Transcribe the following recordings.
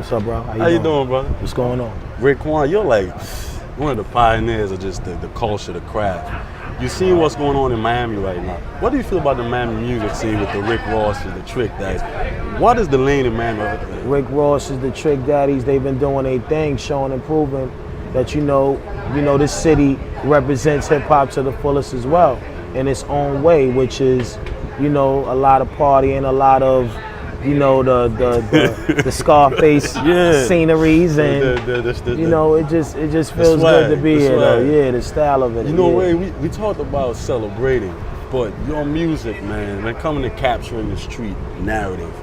What's up, bro? How you doing, brother? What's going on? Raekwon, you're like one of the pioneers of just the culture, the craft. You see what's going on in Miami right now. What do you feel about the Miami music scene with the Rick Rosses, the Trick Daddies? What is the lane in Miami? Rick Rosses, the Trick Daddies, they've been doing their thing, showing and proving that this city represents hip hop to the fullest as well, in its own way, which is, a lot of partying, a lot of, the Scarface sceneries, and it just feels good to be here, though. Yeah, the style of it. Ray, we talked about celebrating, but your music, man, when coming to capturing the street narrative,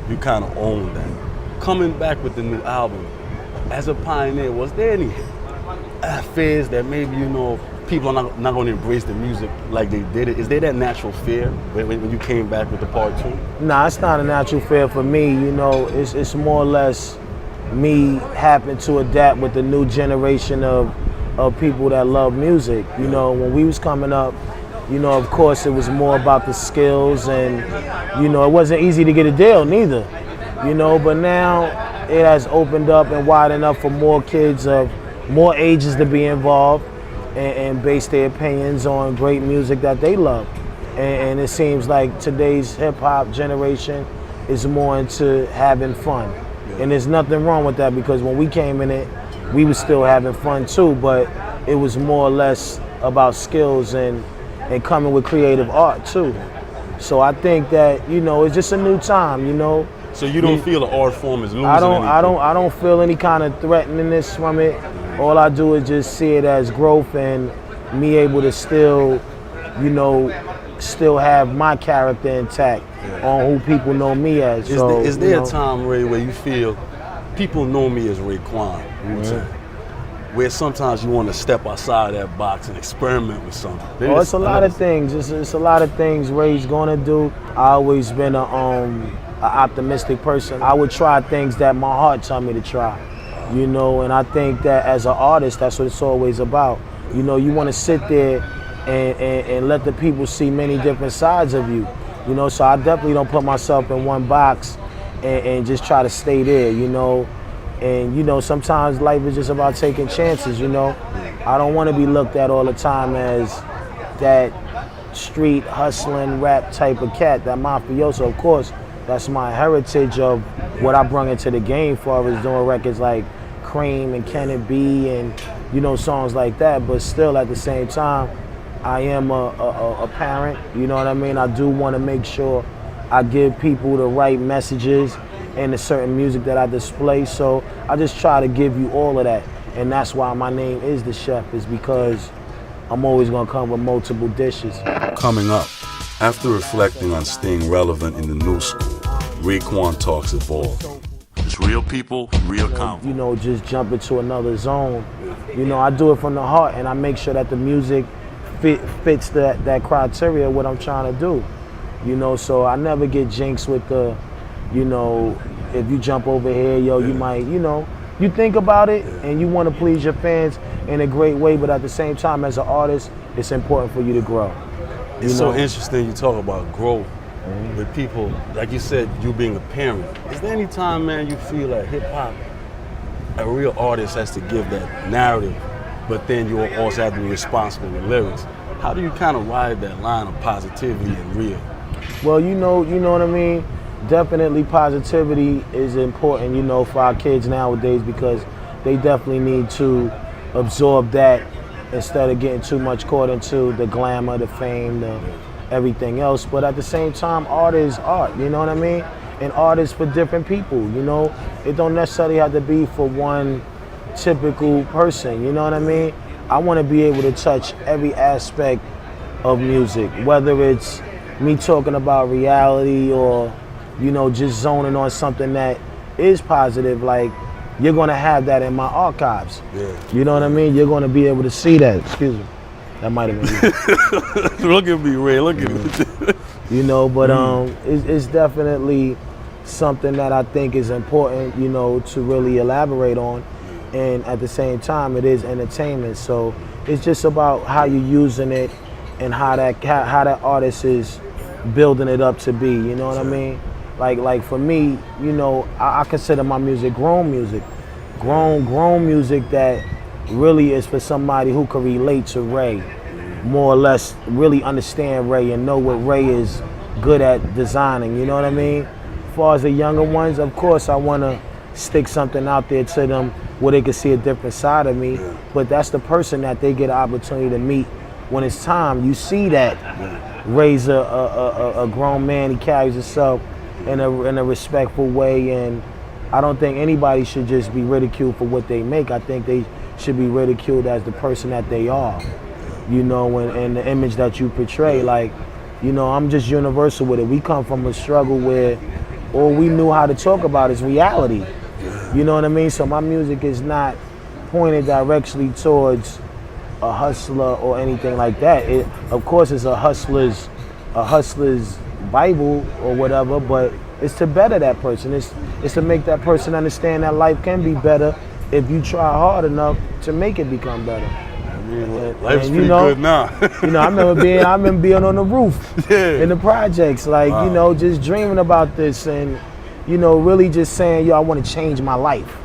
you kind of own that. Coming back with the new album, as a pioneer, was there any fears that maybe people are not going to embrace the music like they did it? Is there that natural fear when you came back with the part 2? Nah, it's not a natural fear for me. It's more or less me having to adapt with the new generation of people that love music. When we was coming up, of course it was more about the skills, and it wasn't easy to get a deal neither. But now it has opened up and widened up for more kids of more ages to be involved and base their opinions on great music that they love. And it seems like today's hip-hop generation is more into having fun. And there's nothing wrong with that, because when we came in it, we was still having fun too, but it was more or less about skills and coming with creative art too. So I think that, it's just a new time, So you don't feel the art form is losing anything? I don't feel any kind of threateningness from it. All I do is just see it as growth and me able to still have my character intact on who people know me as. Is there a time, Ray, where you feel people know me as Raekwon, where sometimes you want to step outside that box and experiment with something? It's a lot of things. It's a lot of things Ray's gonna do. I always been an optimistic person. I would try things that my heart told me to try. And I think that as an artist, that's what it's always about. You want to sit there and let the people see many different sides of you. So I definitely don't put myself in one box and just try to stay there, And, sometimes life is just about taking chances, I don't want to be looked at all the time as that street hustling rap type of cat, that mafioso. Of course, that's my heritage of what I brought into the game for as doing records like Cream and Can It Be and, songs like that. But still, at the same time, I am a parent, you know what I mean? I do want to make sure I give people the right messages and the certain music that I display. So I just try to give you all of that. And that's why my name is The Chef, is because I'm always going to come with multiple dishes. Coming up, after reflecting on staying relevant in the new school, Raekwon talks evolved. It's real people, real convo. Just jump into another zone. I do it from the heart, and I make sure that the music fits that criteria of what I'm trying to do. So I never get jinxed with the, if you jump over here, you might, you think about it and you want to please your fans in a great way, but at the same time, as an artist, it's important for you to grow. It's so interesting you talk about growth with people, like you said, you being a parent. Is there any time, man, you feel like hip-hop, a real artist has to give that narrative, but then you also have to be responsible with lyrics? How do you kind of ride that line of positivity and real? Well, you know what I mean? Definitely positivity is important, for our kids nowadays, because they definitely need to absorb that instead of getting too much caught into the glamour, the fame, everything else. But at the same time, art is art, you know what I mean? And art is for different people, It don't necessarily have to be for one typical person, you know what I mean? I want to be able to touch every aspect of music, whether it's me talking about reality or, just zoning on something that is positive. Like, you're going to have that in my archives. Yeah. You know what I mean? You're going to be able to see that. Excuse me. That might have been me. Look at me, Ray. Look at me. But it's definitely something that I think is important, to really elaborate on. And at the same time, it is entertainment. So it's just about how you're using it and how that artist is building it up to be. You know what I mean? Like for me, you know, I consider my music grown music. Grown music that really is for somebody who can relate to Ray, more or less really understand Ray and know what Ray is good at designing, you know what I mean? As far as the younger ones, of course I want to stick something out there to them where they can see a different side of me, but that's the person that they get an opportunity to meet when it's time. You see that Ray's a grown man, he carries himself in a respectful way, and I don't think anybody should just be ridiculed for what they make. I think they should be ridiculed as the person that they are, you know, and the image that you portray. Like, you know, I'm just universal with it. We come from a struggle where all we knew how to talk about is reality. You know what I mean? So my music is not pointed directly towards a hustler or anything like that. It, of course, it's a hustler's Bible or whatever, but it's to better that person. It's to make that person understand that life can be better if you try hard enough to make it become better. I mean, life's pretty good now. You know, I remember being on the roof in the projects, like, you know, just dreaming about this and, you know, really just saying, yo, I want to change my life,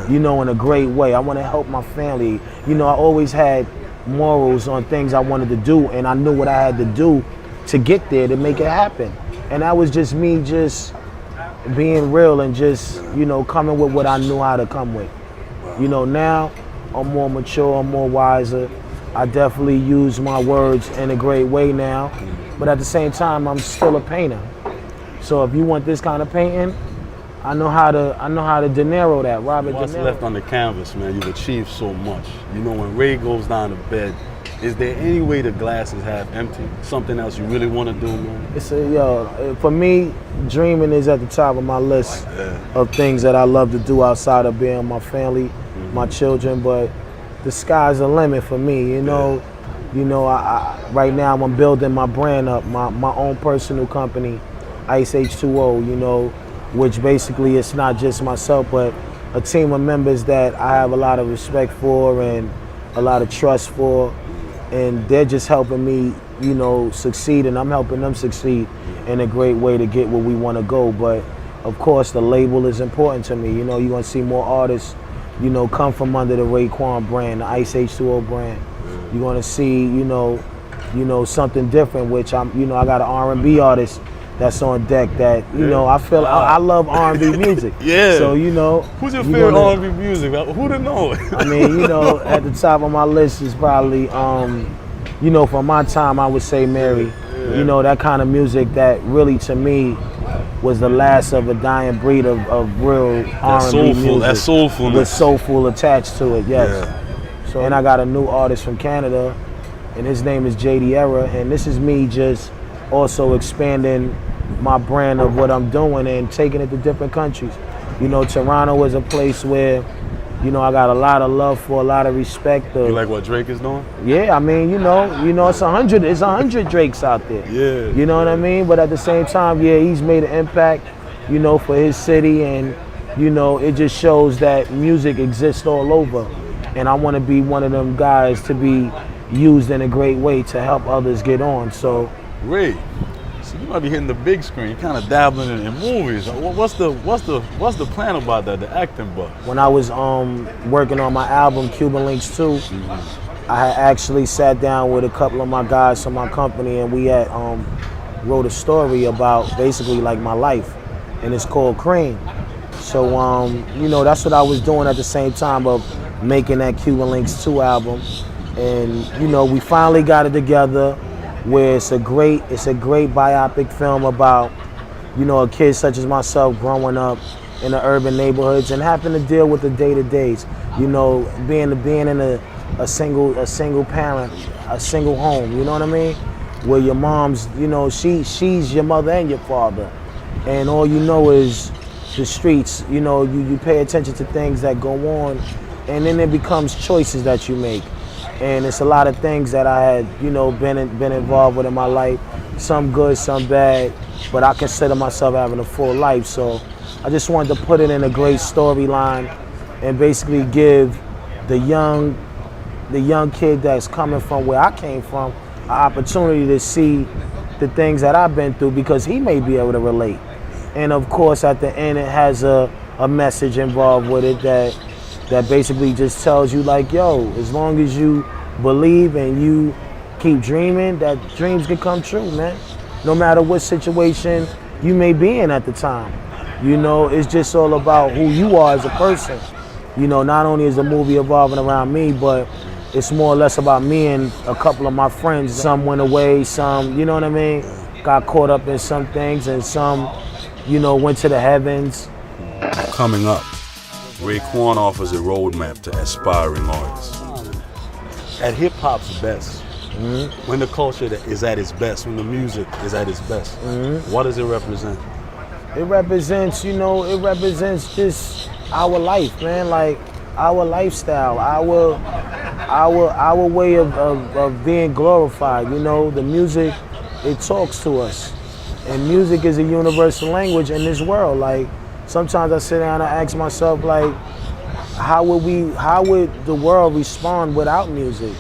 you know, in a great way. I want to help my family. You know, I always had morals on things I wanted to do, and I knew what I had to do to get there to make it happen. And that was just me just being real and just, you know, coming with what I knew how to come with. You know, now I'm more mature, I'm more wiser. I definitely use my words in a great way now, but at the same time, I'm still a painter. So if you want this kind of painting, I know how to De Niro that, Robert What's De Niro. left on the canvas, man? You've achieved so much. You know, when Ray goes down to bed, is there any way the glass is half empty? Something else you really want to do, man? For me, dreaming is at the top of my list of things that I love to do outside of being my family, my children. But the sky's the limit for me. You know, I right now I'm building my brand up, my own personal company, Ice H2O. You know, which basically it's not just myself, but a team of members that I have a lot of respect for and a lot of trust for. And they're just helping me, you know, succeed, and I'm helping them succeed in a great way to get where we want to go. But of course, the label is important to me. You know, you're gonna see more artists, you know, come from under the Raekwon brand, the Ice H2O brand. You're gonna see, you know, something different. Which I got an R&B artist that's on deck that, you know, I feel I love R&B music. So, you know. Who's your favorite R&B music? Who'd have known? I mean, you know, at the top of my list is probably, you know, from my time, I would say Mary. You know, that kind of music that really, to me, was the last of a dying breed of real R&B music. That soulfulness. With soulful attached to it, yes. So, and I got a new artist from Canada, and his name is JD Era, and this is me just also expanding my brand of what I'm doing and taking it to different countries. You know, Toronto is a place where, you know, I got a lot of love for, a lot of respect. You like what Drake is doing? Yeah, I mean, you know, it's 100 Drakes out there. You know what I mean? But at the same time, yeah, he's made an impact, you know, for his city, and, you know, it just shows that music exists all over. And I want to be one of them guys to be used in a great way to help others get on. So, Ray, so you might be hitting the big screen, kind of dabbling in movies. What's the plan about that? The acting bug? When I was working on my album Cuban Links 2, I had actually sat down with a couple of my guys from my company, and we had wrote a story about basically like my life, and it's called Cream. So you know, that's what I was doing at the same time of making that Cuban Links 2 album, and you know, we finally got it together. Where it's a great biopic film about, you know, a kid such as myself growing up in the urban neighborhoods and having to deal with the day-to-days. You know, being in a single parent, a single home. You know what I mean? Where your mom's, you know, she's your mother and your father, and all you know is the streets. You know, you pay attention to things that go on, and then it becomes choices that you make. And it's a lot of things that I had, you know, been involved with in my life, some good, some bad, but I consider myself having a full life. So I just wanted to put it in a great storyline and basically give the young kid that's coming from where I came from an opportunity to see the things that I've been through, because he may be able to relate. And of course, at the end, it has a message involved with it that basically just tells you like, yo, as long as you believe and you keep dreaming, that dreams can come true, man. No matter what situation you may be in at the time. You know, it's just all about who you are as a person. You know, not only is the movie evolving around me, but it's more or less about me and a couple of my friends. Some went away, some, you know what I mean, got caught up in some things, and some, you know, went to the heavens. Coming up, Raekwon offers a roadmap to aspiring artists. At hip hop's best, when the culture is at its best, when the music is at its best, what does it represent? It represents, you know, it represents just our life, man. Like our lifestyle, our way of being glorified. You know, the music, it talks to us, and music is a universal language in this world. Like sometimes I sit down and I ask myself, like, how would the world respond without music?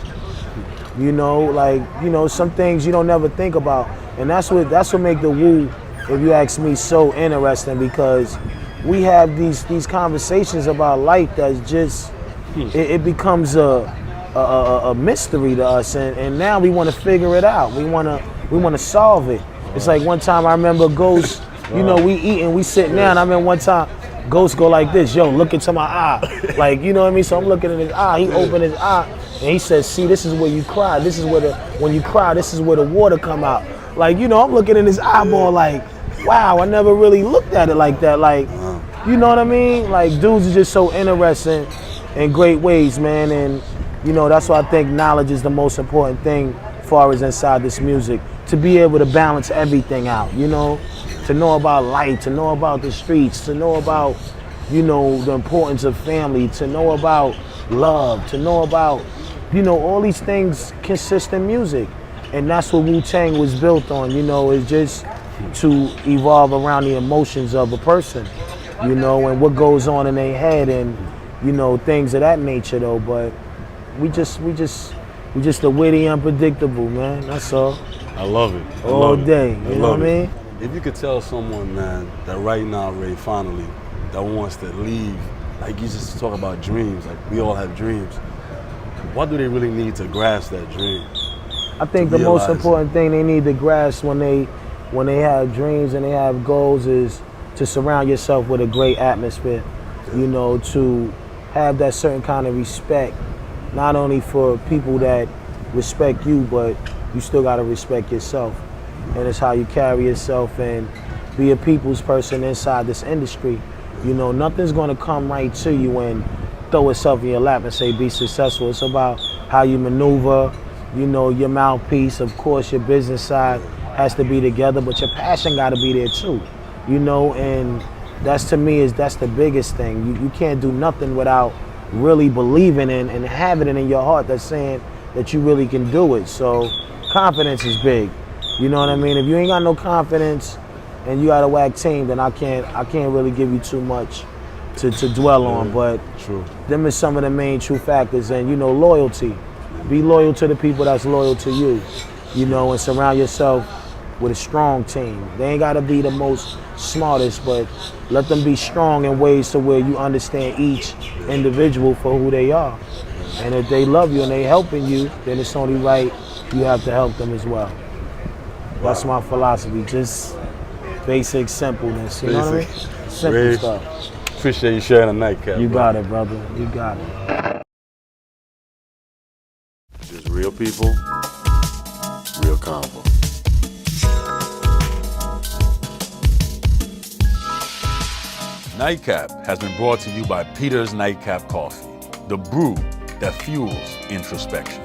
You know, like, you know, some things you don't never think about, and that's what make the Wu, if you ask me, so interesting, because we have these conversations about life that's just it becomes a mystery to us, and now we want to figure it out. We want to solve it. It's like one time I remember Ghost, you know, we eating, we sitting down. I remember one time Ghost go like this, yo, look into my eye, like, you know what I mean. So I'm looking in his eye. He opened his eye and he says, see, this is where you cry. This is where when you cry, this is where the water come out. Like, you know, I'm looking in his eyeball like, wow, I never really looked at it like that. Like, you know what I mean? Like, dudes are just so interesting in great ways, man. And, you know, that's why I think knowledge is the most important thing as far as inside this music. To be able to balance everything out, you know? To know about life, to know about the streets, to know about, you know, the importance of family, to know about love, to know about, you know, all these things consist in music. And that's what Wu-Tang was built on, you know, is just to evolve around the emotions of a person, you know, and what goes on in their head and, you know, things of that nature though. But we just the witty, unpredictable, man, that's all. I love it. All day, you know what I mean? If you could tell someone, man, that right now, Ray, finally, that wants to leave, like you just talk about dreams, like we all have dreams. What do they really need to grasp that dream? I think the most important thing they need to grasp when they have dreams and they have goals is to surround yourself with a great atmosphere. You know, to have that certain kind of respect, not only for people that respect you, but you still gotta respect yourself. And it's how you carry yourself and be a people's person inside this industry. You know, nothing's gonna come right to you and throw itself in your lap and say be successful. It's about how you maneuver, you know, your mouthpiece. Of course, your business side has to be together, but your passion gotta be there too. You know, and that's, to me, that's the biggest thing. You can't do nothing without really believing in and having it in your heart that's saying that you really can do it. So confidence is big. You know what I mean? If you ain't got no confidence and you got a whack team, then I can't really give you too much to dwell on. But them is some of the main true factors. And, you know, loyalty. Be loyal to the people that's loyal to you, you know, and surround yourself with a strong team. They ain't gotta be the most smartest, but let them be strong in ways to where you understand each individual for who they are. And if they love you and they helping you, then it's only right you have to help them as well. That's my philosophy, just basic simpleness, you know what I mean? Simple Ray, stuff. Appreciate you sharing a nightcap. You got it, brother, you got it. Just real people, real convo. NiteCap has been brought to you by Peter's NiteCap Coffee, the brew that fuels introspection.